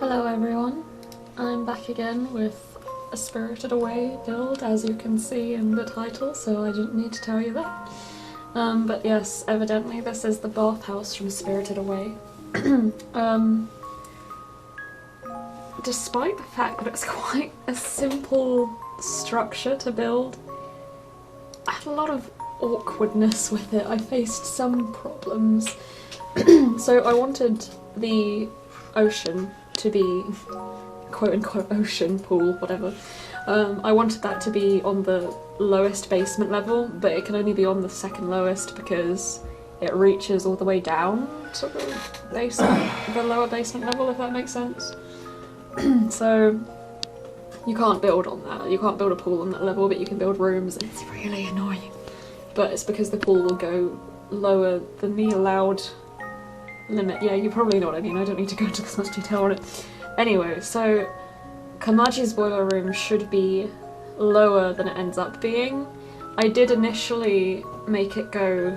Hello everyone, I'm back again with a Spirited Away build, as you can see in the title, so I didn't need to tell you that. But yes, evidently this is the bathhouse from Spirited Away. Despite the fact that it's quite a simple structure to build, I had a lot of awkwardness with it. I faced some problems. So I wanted the ocean to be, quote-unquote ocean, pool, whatever. I wanted that to be on the lowest basement level, but it can only be on the second lowest because it reaches all the way down to the basement, the lower basement level, if that makes sense. So you can't build on that. You can't build a pool on that level, but you can build rooms, and it's really annoying. But it's because the pool will go lower than the allowed limit. Yeah, you probably know what I mean. I don't need to go into this much detail on it. Anyway, so Kamaji's boiler room should be lower than it ends up being. I did initially make it go,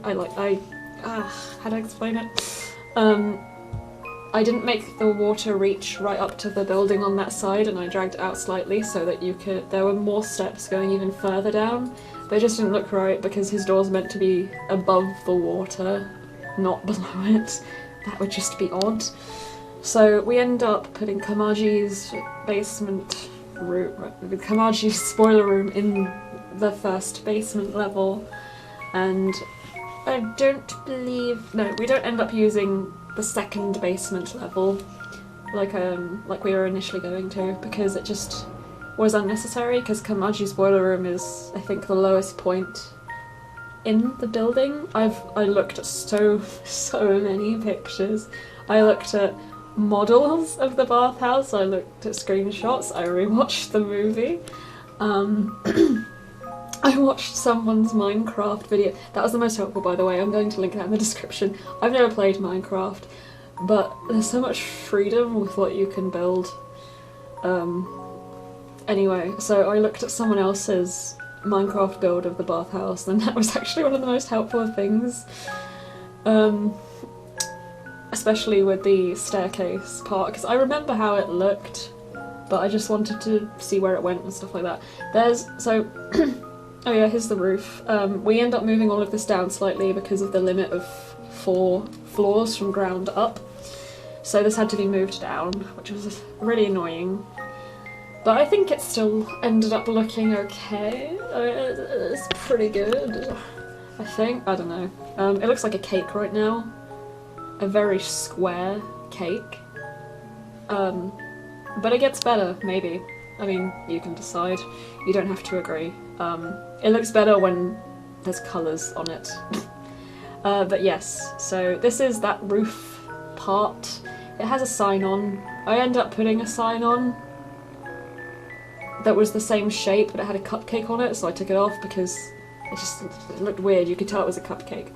how do I explain it? I didn't make the water reach right up to the building on that side, and I dragged it out slightly so that there were more steps going even further down. But it just didn't look right because his door's meant to be above the water, not below it. That would just be odd. So we end up putting Kamaji's basement room, Kamaji's boiler room in the first basement level, and I don't believe, no, we don't end up using the second basement level like we were initially going to, because it just was unnecessary, because Kamaji's boiler room is, I think, the lowest point in the building. I looked at so many pictures. I looked at models of the bathhouse, I looked at screenshots, I rewatched the movie. I watched someone's Minecraft video. That was the most helpful, by the way. I'm going to link that in the description. I've never played Minecraft, but there's so much freedom with what you can build. Anyway, so I looked at someone else's Minecraft build of the bathhouse, and that was actually one of the most helpful things. Especially with the staircase part, because I remember how it looked, but I just wanted to see where it went and stuff like that. Oh yeah, here's the roof. We end up moving all of this down slightly because of the limit of 4 floors from ground up. So this had to be moved down, which was really annoying. But I think it still ended up looking okay. It's pretty good, I think. I don't know. It looks like a cake right now. A very square cake. But it gets better, maybe. I mean, you can decide. You don't have to agree. It looks better when there's colours on it. But yes, so this is that roof part. It has a sign on. I end up putting a sign on that was the same shape, but it had a cupcake on it, so I took it off because it looked weird. You could tell it was a cupcake.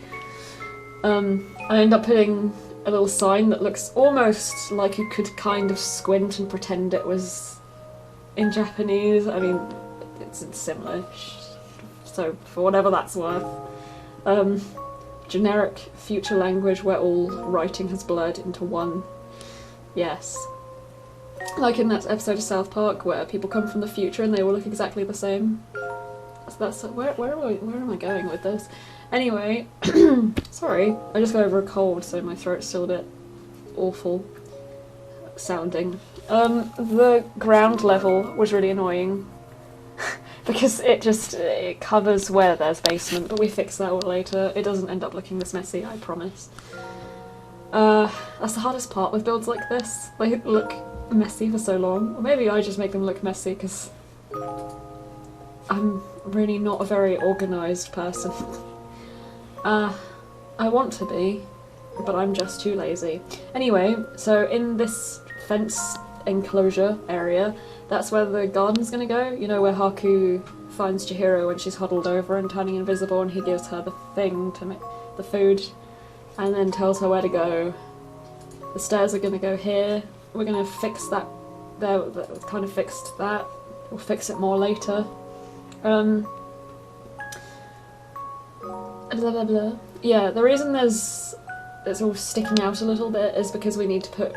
I end up putting a little sign that looks almost like you could kind of squint and pretend it was in Japanese. I mean, it's similar, so for whatever that's worth. Generic future language where all writing has blurred into one. Yes. Like in that episode of South Park where people come from the future and they all look exactly the same. So that's where am I going with this? Anyway, sorry, I just got over a cold, so my throat's still a bit awful sounding. The ground level was really annoying because it covers where there's basement, but we fix that all later. It doesn't end up looking this messy, I promise. That's the hardest part with builds like this. They look messy for so long. Or maybe I just make them look messy because I'm really not a very organised person. I want to be, but I'm just too lazy. Anyway, so in this fence enclosure area, that's where the garden's gonna go. You know, where Haku finds Chihiro when she's huddled over and turning invisible, and he gives her the thing to make the food, and then tells her where to go. The stairs are gonna go here. We're gonna fix that. There, kind of fixed that. We'll fix it more later. Blah blah blah. Yeah, the reason it's all sticking out a little bit is because we need to put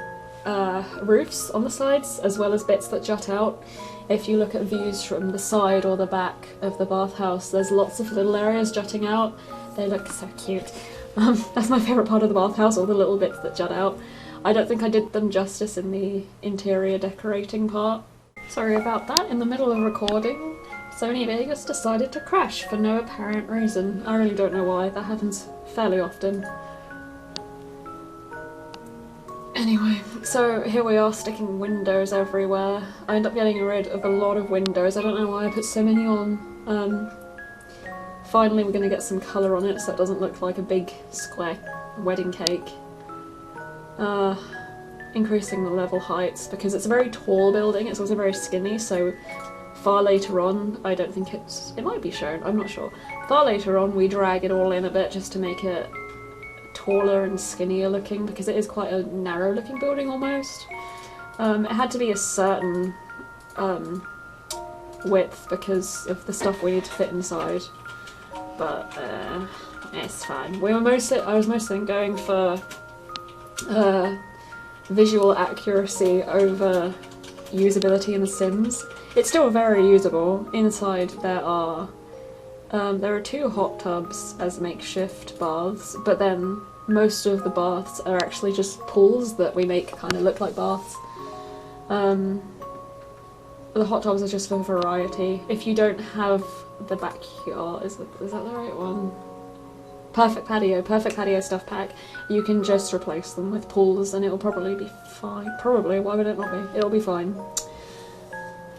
roofs on the sides, as well as bits that jut out. If you look at views from the side or the back of the bathhouse, there's lots of little areas jutting out. They look so cute. That's my favourite part of the bathhouse, all the little bits that jut out. I don't think I did them justice in the interior decorating part. Sorry about that, in the middle of recording, Sony Vegas decided to crash for no apparent reason. I really don't know why, that happens fairly often. Anyway, so here we are sticking windows everywhere. I end up getting rid of a lot of windows. I don't know why I put so many on. Finally we're going to get some colour on it so it doesn't look like a big square wedding cake. Increasing the level heights, because it's a very tall building, it's also very skinny, so far later on, I don't think it might be shown, I'm not sure. Far later on we drag it all in a bit just to make it taller and skinnier looking, because it is quite a narrow looking building almost. It had to be a certain width because of the stuff we need to fit inside, but it's fine. I was mostly going for visual accuracy over usability in The Sims. It's still very usable. Inside there are 2 hot tubs as makeshift baths, but then most of the baths are actually just pools that we make kind of look like baths. The hot tubs are just for variety. If you don't have the backyard, is that the right one? Perfect patio stuff pack, you can just replace them with pools and it'll probably be fine. Probably, why would it not be? It'll be fine.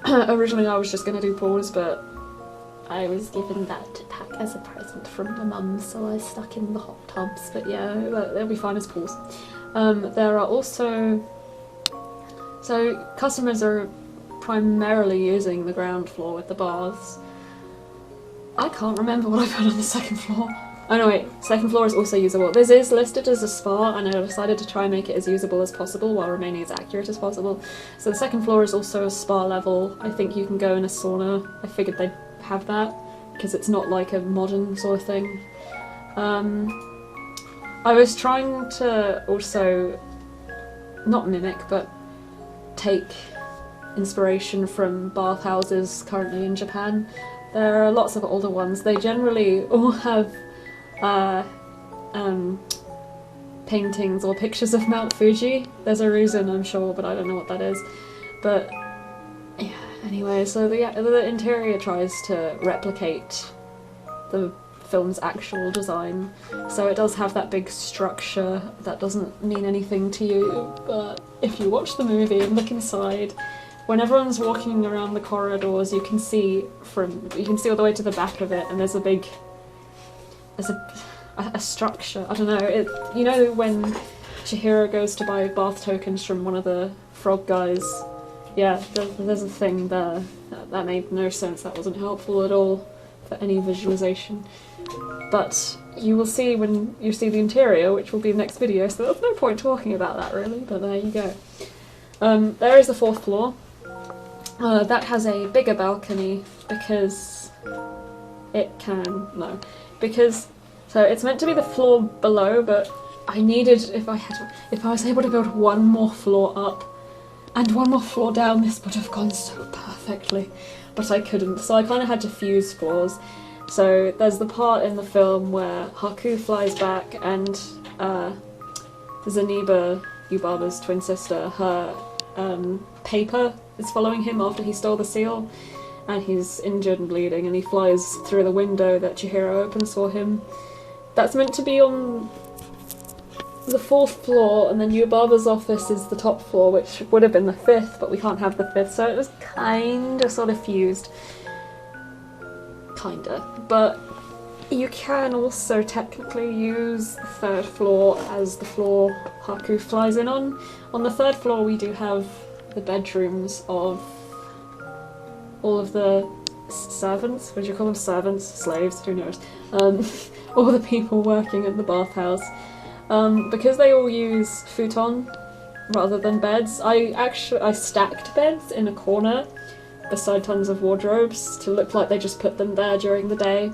Originally I was just going to do pools, but I was given that pack as a present from my mum, so I stuck in the hot tubs, but yeah, they'll be fine as pools. There are also... So customers are primarily using the ground floor with the baths. I can't remember what I put on the second floor. Oh no wait, second floor is also usable. This is listed as a spa and I decided to try and make it as usable as possible while remaining as accurate as possible. So the second floor is also a spa level. I think you can go in a sauna. I figured they'd have that because it's not like a modern sort of thing. I was trying to also not mimic but take inspiration from bathhouses currently in Japan. There are lots of older ones. They generally all have paintings or pictures of Mount Fuji. There's a reason, I'm sure, but I don't know what that is. But yeah, anyway, so the interior tries to replicate the film's actual design. So it does have that big structure that doesn't mean anything to you, but if you watch the movie and look inside, when everyone's walking around the corridors, you can see all the way to the back of it, and there's a structure. I don't know. You know when Chihiro goes to buy bath tokens from one of the frog guys? Yeah, there's a thing there. That made no sense. That wasn't helpful at all for any visualization. But you will see when you see the interior, which will be the next video, so there's no point talking about that really, but there you go. There is the 4th floor. That has a bigger balcony because it can, so it's meant to be the floor below, but I needed, if I was able to build one more floor up and one more floor down, this would have gone so perfectly, but I couldn't, so I kind of had to fuse floors. So there's the part in the film where Haku flies back and Zaniba, Yubaba's twin sister, her paper is following him after he stole the seal, and he's injured and bleeding, and he flies through the window that Chihiro opens for him. That's meant to be on the 4th floor, and then Yubaba's office is the top floor, which would have been the 5th, but we can't have the 5th, so it was kinda sort of fused. Kinda. But you can also technically use the 3rd floor as the floor Haku flies in on. On the 3rd floor we do have the bedrooms of all of the servants, would you call them servants? Slaves? Who knows? All the people working at the bathhouse. Because they all use futon rather than beds, I stacked beds in a corner beside tons of wardrobes to look like they just put them there during the day.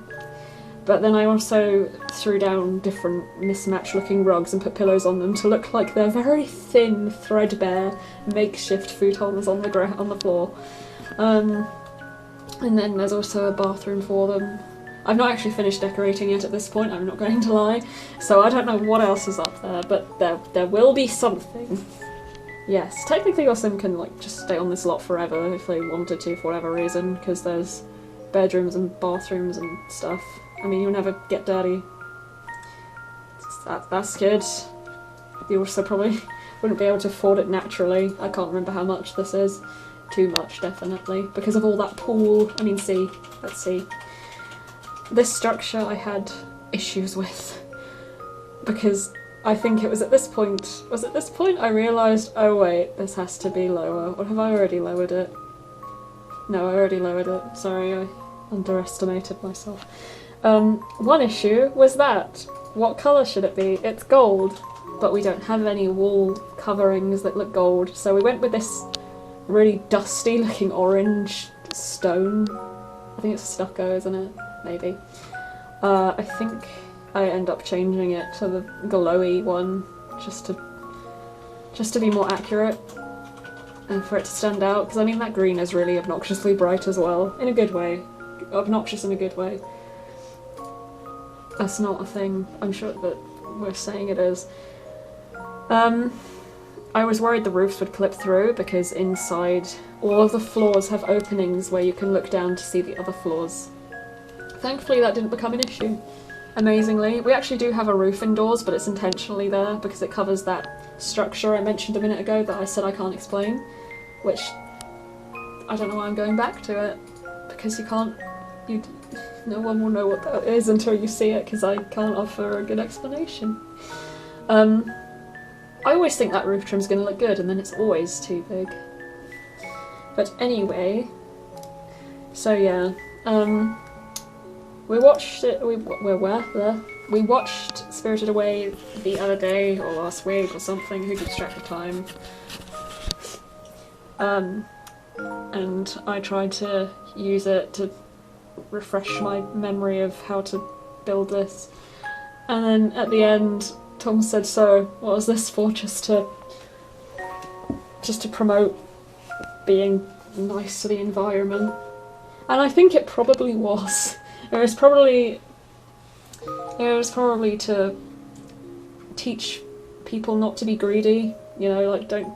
But then I also threw down different mismatched looking rugs and put pillows on them to look like they're very thin, threadbare, makeshift futons on the floor. And then there's also a bathroom for them. I've not actually finished decorating it at this point, I'm not going to lie, so I don't know what else is up there, but there will be something. Yes, technically your sim can like just stay on this lot forever if they wanted to for whatever reason, because there's bedrooms and bathrooms and stuff. I mean, you'll never get dirty. That's good. You also probably wouldn't be able to afford it naturally. I can't remember how much this is. Too much, definitely. Because of all that pool. I mean, see. Let's see. This structure I had issues with. Because I think it was at this point I realised, oh wait, this has to be lower. Or have I already lowered it? No, I already lowered it. Sorry, I underestimated myself. One issue was that. What colour should it be? It's gold, but we don't have any wall coverings that look gold, so we went with this really dusty looking orange stone. I think it's stucco, isn't it? Maybe. I think I end up changing it to the glowy one, just to be more accurate and for it to stand out, because I mean that green is really obnoxiously bright as well, in a good way. Obnoxious in a good way. That's not a thing, I'm sure that we're saying it is. I was worried the roofs would clip through because inside all of the floors have openings where you can look down to see the other floors. Thankfully that didn't become an issue. Amazingly. We actually do have a roof indoors, but it's intentionally there because it covers that structure I mentioned a minute ago that I said I can't explain, which I don't know why I'm going back to it, because no one will know what that is until you see it, because I can't offer a good explanation. I always think that roof trim's going to look good, and then it's always too big. But anyway, so yeah, we watched it. We watched Spirited Away the other day or last week or something. Who keeps track of time? And I tried to use it to refresh my memory of how to build this, and then at the end Tom said, so what was this for? Just to promote being nice to the environment. And I think it probably was. It was probably to teach people not to be greedy, you know, like don't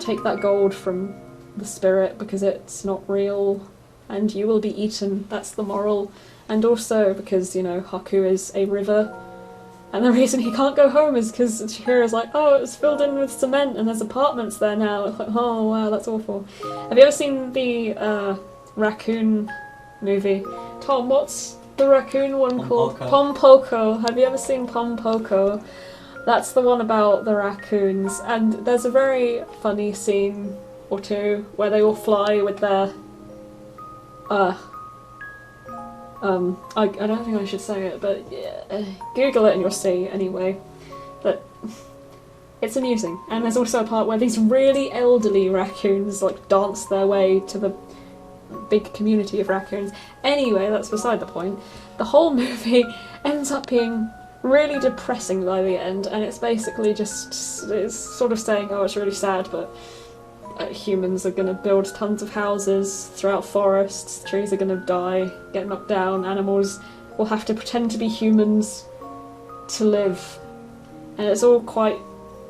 take that gold from the spirit because it's not real and you will be eaten. That's the moral. And also because, you know, Haku is a river, and the reason he can't go home is because Chihira's like, oh, it was filled in with cement and there's apartments there now. It's like, oh wow, that's awful. Have you ever seen the raccoon movie? Tom, what's the raccoon one called? Pompoko. Have you ever seen Pompoko? That's the one about the raccoons, and there's a very funny scene or two where they all fly with their I don't think I should say it, but yeah, Google it and you'll see anyway. But it's amusing. And there's also a part where these really elderly raccoons like dance their way to the big community of raccoons. Anyway, that's beside the point. The whole movie ends up being really depressing by the end, and it's basically just, it's sort of saying, oh, it's really sad, but humans are going to build tons of houses throughout forests, trees are going to die, get knocked down, animals will have to pretend to be humans to live, and it's all quite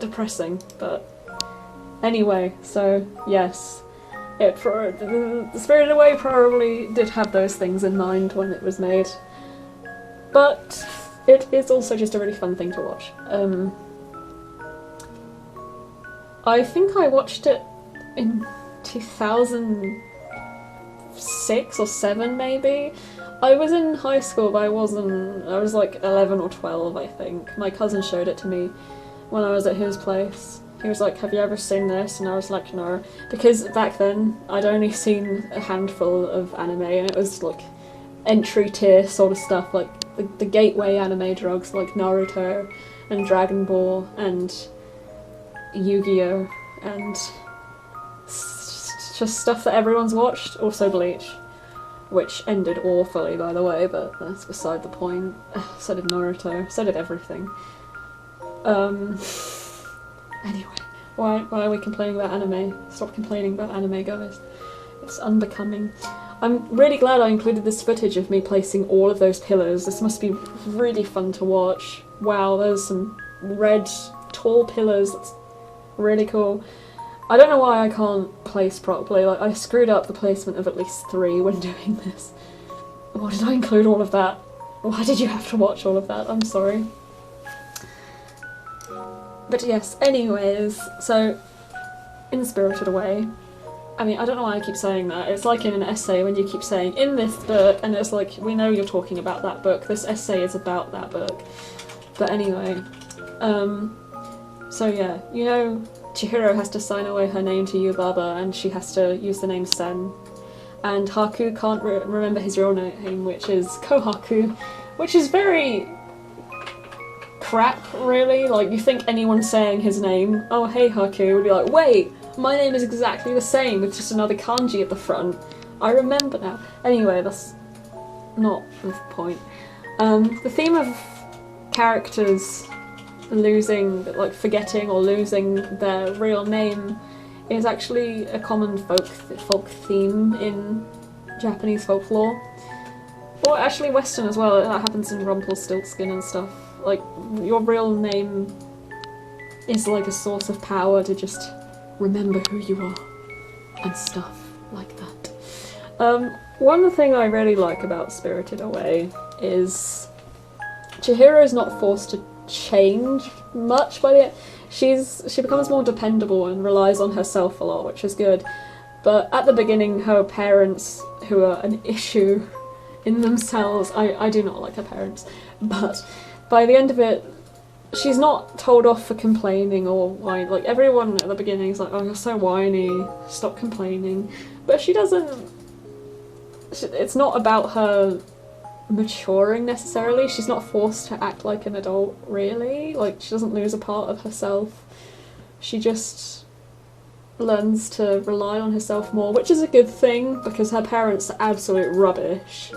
depressing. But anyway, so yes, the Spirited Away probably did have those things in mind when it was made, but it is also just a really fun thing to watch. I think I watched it in 2006 or 7 maybe. I was in high school, but I was like 11 or 12 I think. My cousin showed it to me when I was at his place. He was like, have you ever seen this? And I was like, no. Because back then I'd only seen a handful of anime, and it was like entry tier sort of stuff, like the gateway anime drugs like Naruto and Dragon Ball and Yu-Gi-Oh! And just stuff that everyone's watched, also Bleach. which ended awfully, by the way, but that's beside the point. So did Naruto, so did everything. Anyway, why are we complaining about anime? Stop complaining about anime, guys. It's unbecoming. I'm really glad I included this footage of me placing all of those pillars. This must be really fun to watch. Wow, there's some red, tall pillars. That's really cool. I don't know why I can't place properly. Like, I screwed up the placement of at least 3 when doing this. Why did I include all of that? Why did you have to watch all of that? I'm sorry. But yes, anyways, so, in Spirited Away, I mean, I don't know why I keep saying that. It's like in an essay when you keep saying, in this book, and it's like, we know you're talking about that book. This essay is about that book. But anyway, so yeah, you know, Chihiro has to sign away her name to Yubaba, and she has to use the name Sen. And Haku can't remember his real name, which is Kohaku, which is very crap, really. Like, you think anyone saying his name, oh hey Haku, would be like, wait, my name is exactly the same with just another kanji at the front. I remember now. Anyway, that's not the point. The theme of characters losing, like forgetting or losing their real name is actually a common folk theme in Japanese folklore. Or actually Western as well, that happens in Rumpelstiltskin and stuff. Like, your real name is like a source of power to just remember who you are and stuff like that. One thing I really like about Spirited Away is Chihiro's not forced to change much by the end. She becomes more dependable and relies on herself a lot, which is good. But at the beginning, her parents, who are an issue in themselves, I do not like her parents, but by the end of it, she's not told off for complaining or whining. Like, everyone at the beginning is like, oh, you're so whiny, stop complaining. But she doesn't... It's not about her maturing necessarily. She's not forced to act like an adult, really. Like, she doesn't lose a part of herself. She just learns to rely on herself more, which is a good thing, because her parents are absolute rubbish.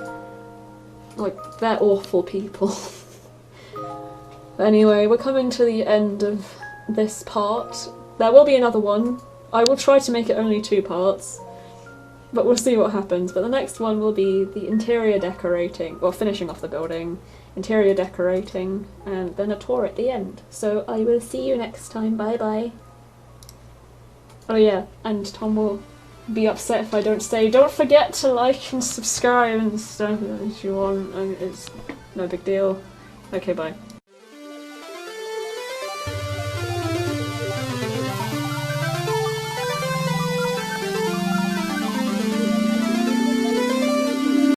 Like, they're awful people. Anyway, we're coming to the end of this part. There will be another one. I will try to make it only 2 parts, but we'll see what happens. But the next one will be the interior decorating, or finishing off the building, interior decorating, and then a tour at the end. So I will see you next time. Bye bye. Oh yeah, and Tom will be upset if I don't say, don't forget to like and subscribe and stuff if you want. It's no big deal. Okay, bye.